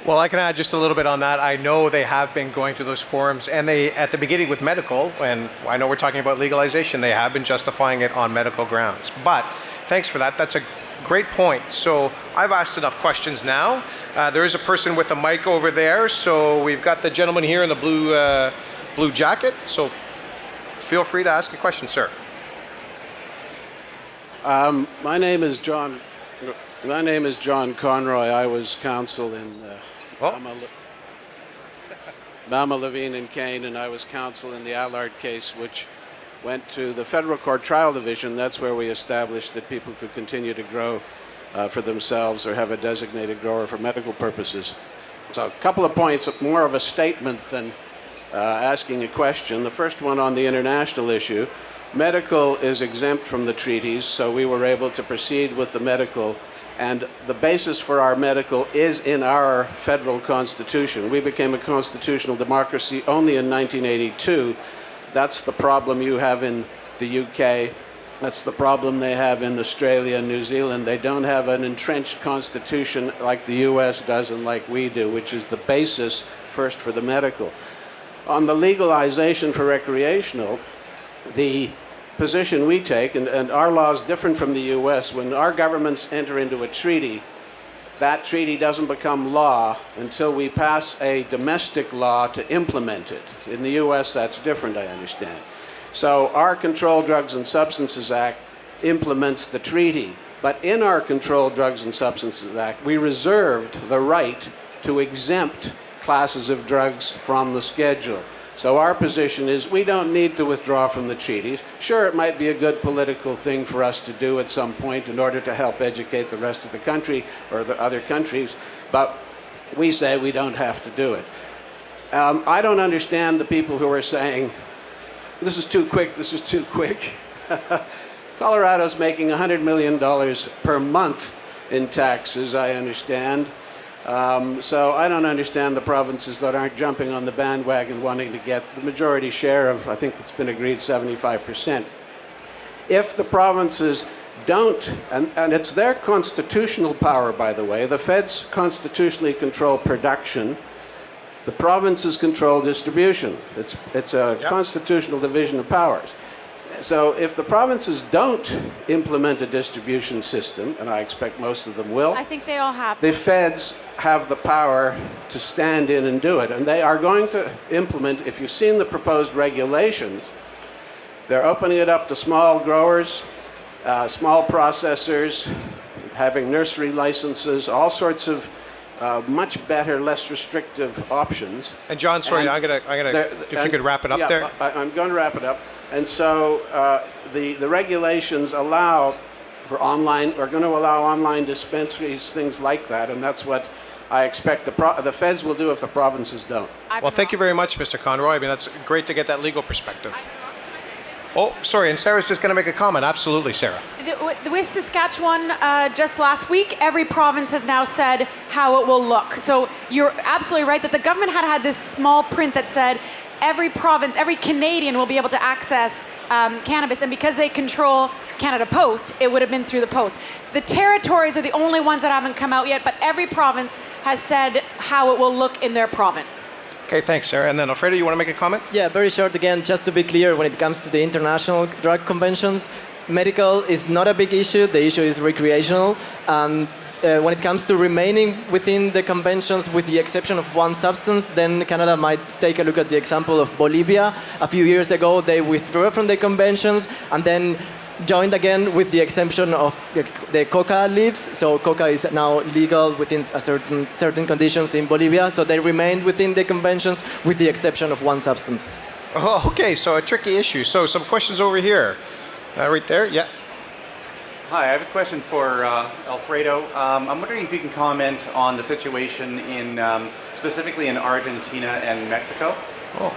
Well, I can add just a little bit on that. I know they have been going to those forums, and they, at the beginning with medical, and I know we're talking about legalization, they have been justifying it on medical grounds. But thanks for that. That's a great point. So I've asked enough questions now. There is a person with a mic over there. So we've got the gentleman here in the blue jacket. So feel free to ask a question, sir. My name is John Conroy. I was counsel in Mama Levine and Kane, and I was counsel in the Allard case, which went to the Federal Court Trial Division. That's where we established that people could continue to grow for themselves or have a designated grower for medical purposes. So a couple of points, more of a statement than asking a question. The first one on the international issue. Medical is exempt from the treaties, so we were able to proceed with the medical, and the basis for our medical is in our federal constitution. We became a constitutional democracy only in 1982. That's the problem you have in the UK. That's the problem they have in Australia and New Zealand. They don't have an entrenched constitution like the US does and like we do, which is the basis first for the medical. On the legalization for recreational, the position we take, and our law is different from the US, when our governments enter into a treaty, that treaty doesn't become law until we pass a domestic law to implement it. In the US, that's different, I understand. So our Controlled Drugs and Substances Act implements the treaty, but in our Controlled Drugs and Substances Act, we reserved the right to exempt classes of drugs from the schedule. So our position is we don't need to withdraw from the treaties. Sure, it might be a good political thing for us to do at some point in order to help educate the rest of the country or the other countries, but we say we don't have to do it. I don't understand the people who are saying, this is too quick, this is too quick. Colorado's making $100 million per month in taxes, I understand. So I don't understand the provinces that aren't jumping on the bandwagon wanting to get the majority share of, I think it's been agreed, 75%. If the provinces don't, and it's their constitutional power, by the way, the feds constitutionally control production, The provinces control distribution. It's a constitutional division of powers. So if the provinces don't implement a distribution system, and I expect most of them will, I think they all have. the feds have the power to stand in and do it. And they are going to implement, if you've seen the proposed regulations, they're opening it up to small growers, small processors, having nursery licenses, all sorts of much better, less restrictive options. And John, sorry, I'm gonna. If you could wrap it up there. I'm going to wrap it up. And so the regulations allow for online, are going to allow online dispensaries, things like that, and that's what I expect the feds will do if the provinces don't. Well, thank you very much, Mr. Conroy. I mean, that's great to get that legal perspective. Oh, sorry, and Sarah's just going to make a comment. Absolutely, Sarah. With Saskatchewan, just last week, every province has now said how it will look. So you're absolutely right that the government had this small print that said every province, every Canadian will be able to access cannabis, and because they control Canada Post, it would have been through the post. The territories are the only ones that haven't come out yet, but every province has said how it will look in their province. Okay, thanks, Sarah. And then Alfredo, you want to make a comment? Yeah, very short again, just to be clear, when it comes to the international drug conventions, medical is not a big issue, the issue is recreational. And when it comes to remaining within the conventions with the exception of one substance, then Canada might take a look at the example of Bolivia. A few years ago, they withdrew from the conventions and then joined again with the exemption of the coca leaves. So coca is now legal within a certain conditions in Bolivia. So they remained within the conventions with the exception of one substance. Oh, okay, so a tricky issue. So some questions over here. Right there, yeah. Hi, I have a question for Alfredo. I'm wondering if you can comment on the situation in specifically in Argentina and Mexico. Oh.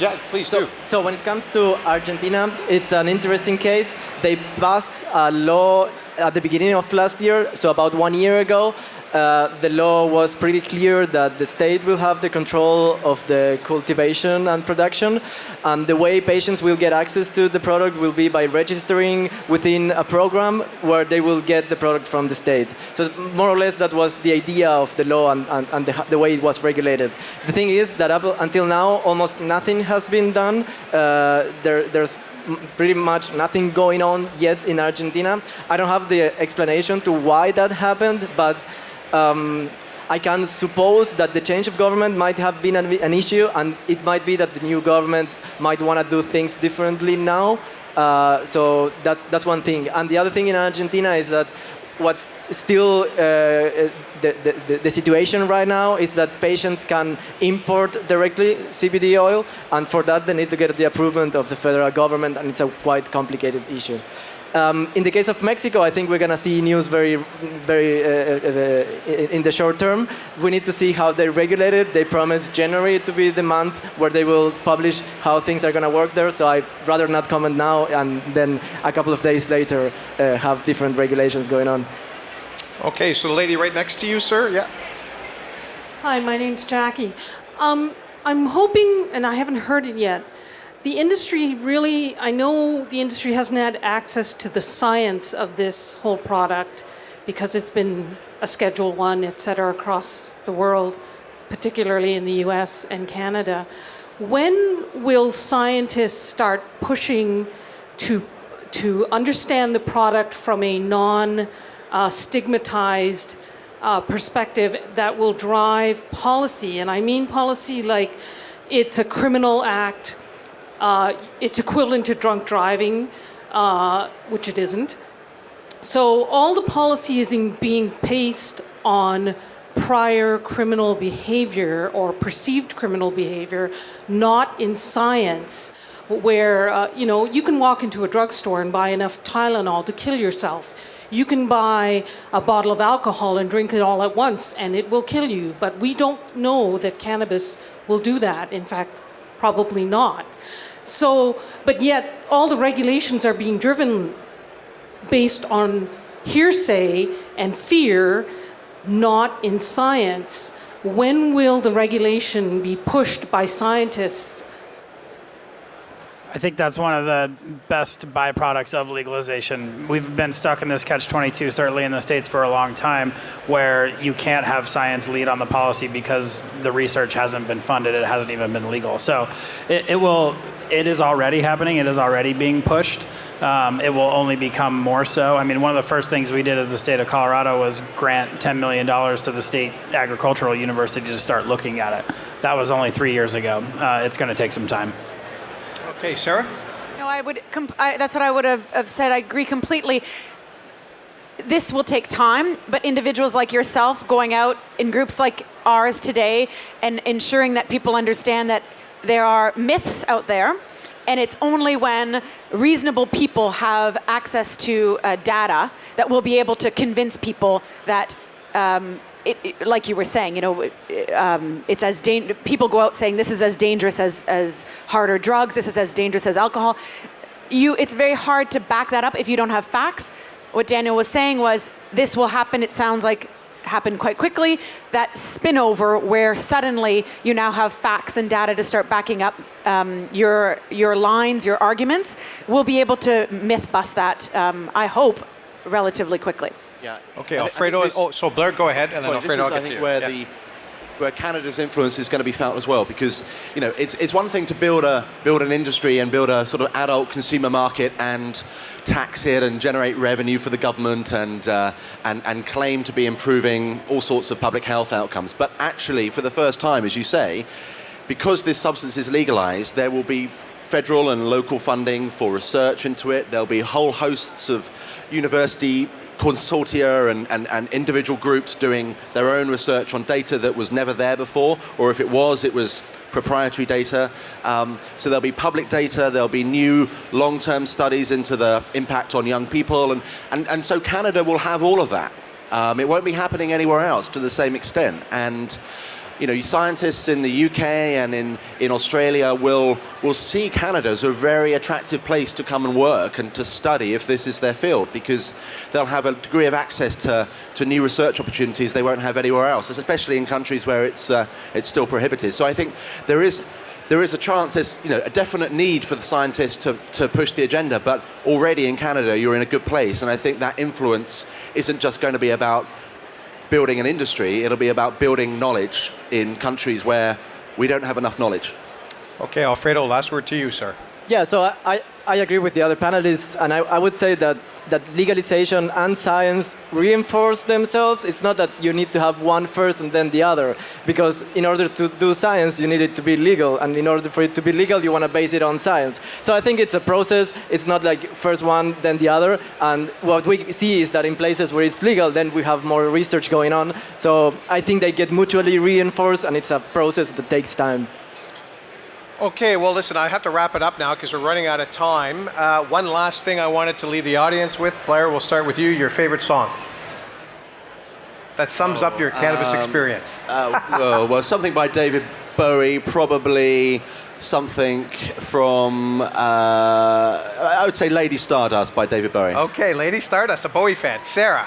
Yeah, please do. So when it comes to Argentina, it's an interesting case. They passed a law at the beginning of last year, so about 1 year ago. The law was pretty clear that the state will have the control of the cultivation and production, and the way patients will get access to the product will be by registering within a program where they will get the product from the state. So more or less that was the idea of the law and the way it was regulated. The thing is that up until now almost nothing has been done. There's pretty much nothing going on yet in Argentina. I don't have the explanation to why that happened, but I can suppose that the change of government might have been an issue, and it might be that the new government might want to do things differently now. So that's one thing. And the other thing in Argentina is that what's still the situation right now is that patients can import directly CBD oil, and for that they need to get the approval of the federal government, and it's a quite complicated issue. In the case of Mexico, I think we're going to see news very in the short term. We need to see how they regulate it. They promised January to be the month where they will publish how things are going to work there. So I'd rather not comment now and then a couple of days later have different regulations going on. Okay, so the lady right next to you, sir, yeah. Hi, my name's Jackie. I'm hoping, and I haven't heard it yet, the industry really, I know the industry hasn't had access to the science of this whole product because it's been a Schedule I, et cetera, across the world, particularly in the US and Canada. When will scientists start pushing to understand the product from a non-stigmatized perspective that will drive policy? And I mean policy like it's a criminal act, it's equivalent to drunk driving, which it isn't. So all the policy is being based on prior criminal behavior or perceived criminal behavior, not in science, where you can walk into a drugstore and buy enough Tylenol to kill yourself. You can buy a bottle of alcohol and drink it all at once, and it will kill you. But we don't know that cannabis will do that. In fact, probably not. So, but yet all the regulations are being driven based on hearsay and fear, not in science. When will the regulation be pushed by scientists? I think that's one of the best byproducts of legalization. We've been stuck in this catch-22, certainly in the States, for a long time, where you can't have science lead on the policy because the research hasn't been funded, it hasn't even been legal. So it is already happening, it is already being pushed. It will only become more so. I mean, one of the first things we did as the state of Colorado was grant $10 million to the state agricultural university to start looking at it. That was only 3 years ago. It's going to take some time. Okay, Sarah? No, that's what I would have said. I agree completely. This will take time, but individuals like yourself going out in groups like ours today and ensuring that people understand that there are myths out there, and it's only when reasonable people have access to data that we'll be able to convince people that like you were saying, it's as people go out saying this is as dangerous as harder drugs, this is as dangerous as alcohol. It's very hard to back that up if you don't have facts. What Daniel was saying was this will happen, it sounds like happen quite quickly, that spin-over where suddenly you now have facts and data to start backing up your lines, your arguments. We'll be able to myth bust that, I hope, relatively quickly. Yeah. Okay, Alfredo. So Blair, go ahead, and then Alfredo, I'll get to you. Where Canada's influence is going to be felt as well, because it's one thing to build an industry and build a sort of adult consumer market and tax it and generate revenue for the government and claim to be improving all sorts of public health outcomes. But actually, for the first time, as you say, because this substance is legalized, there will be federal and local funding for research into it. There'll be whole hosts of university consortia and individual groups doing their own research on data that was never there before, or if it was proprietary data. So there'll be public data, there'll be new long-term studies into the impact on young people, and so Canada will have all of that. It won't be happening anywhere else to the same extent. And scientists in the UK and in Australia will see Canada as a very attractive place to come and work and to study if this is their field, because they'll have a degree of access to new research opportunities they won't have anywhere else, especially in countries where it's still prohibited. So I think there is a chance, there's a definite need for the scientists to push the agenda, but already in Canada you're in a good place, and I think that influence isn't just going to be about building an industry, it'll be about building knowledge in countries where we don't have enough knowledge. Okay, Alfredo, last word to you, sir. Yeah, so I agree with the other panelists, and I would say that legalization and science reinforce themselves. It's not that you need to have one first and then the other, because in order to do science, you need it to be legal, and in order for it to be legal, you want to base it on science. So I think it's a process. It's not like first one, then the other, and what we see is that in places where it's legal, then we have more research going on. So I think they get mutually reinforced, and it's a process that takes time. Okay, well, listen, I have to wrap it up now because we're running out of time. One last thing I wanted to leave the audience with. Blair, we'll start with you. Your favorite song that sums up your cannabis experience. Well, something by David Bowie, probably something from, I would say Lady Stardust by David Bowie. Okay, Lady Stardust, a Bowie fan. Sarah?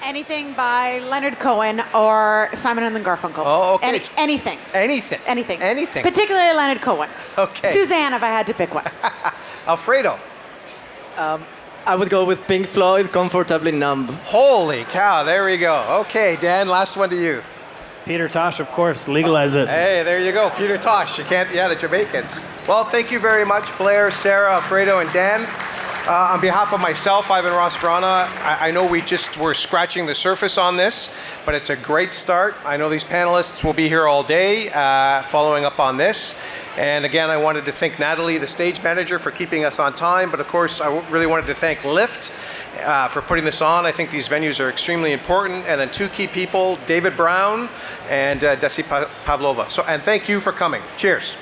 Anything by Leonard Cohen or Simon and Garfunkel. Oh, okay. Anything. Anything. Anything. Anything. Particularly Leonard Cohen. Okay. Suzanne, if I had to pick one. Alfredo? I would go with Pink Floyd, Comfortably Numb. Holy cow, there we go. Okay, Dan, last one to you. Peter Tosh, of course, legalize it. Hey, there you go, Peter Tosh. You can't, the Jamaicans. Well, thank you very much, Blair, Sarah, Alfredo, and Dan. On behalf of myself, Ivan Ross Vrana, I know we're scratching the surface on this, but it's a great start. I know these panelists will be here all day following up on this. And again, I wanted to thank Natalie, the stage manager, for keeping us on time. But of course, I really wanted to thank Lyft for putting this on. I think these venues are extremely important. And then two key people, David Brown and Desi Pavlova. And thank you for coming. Cheers.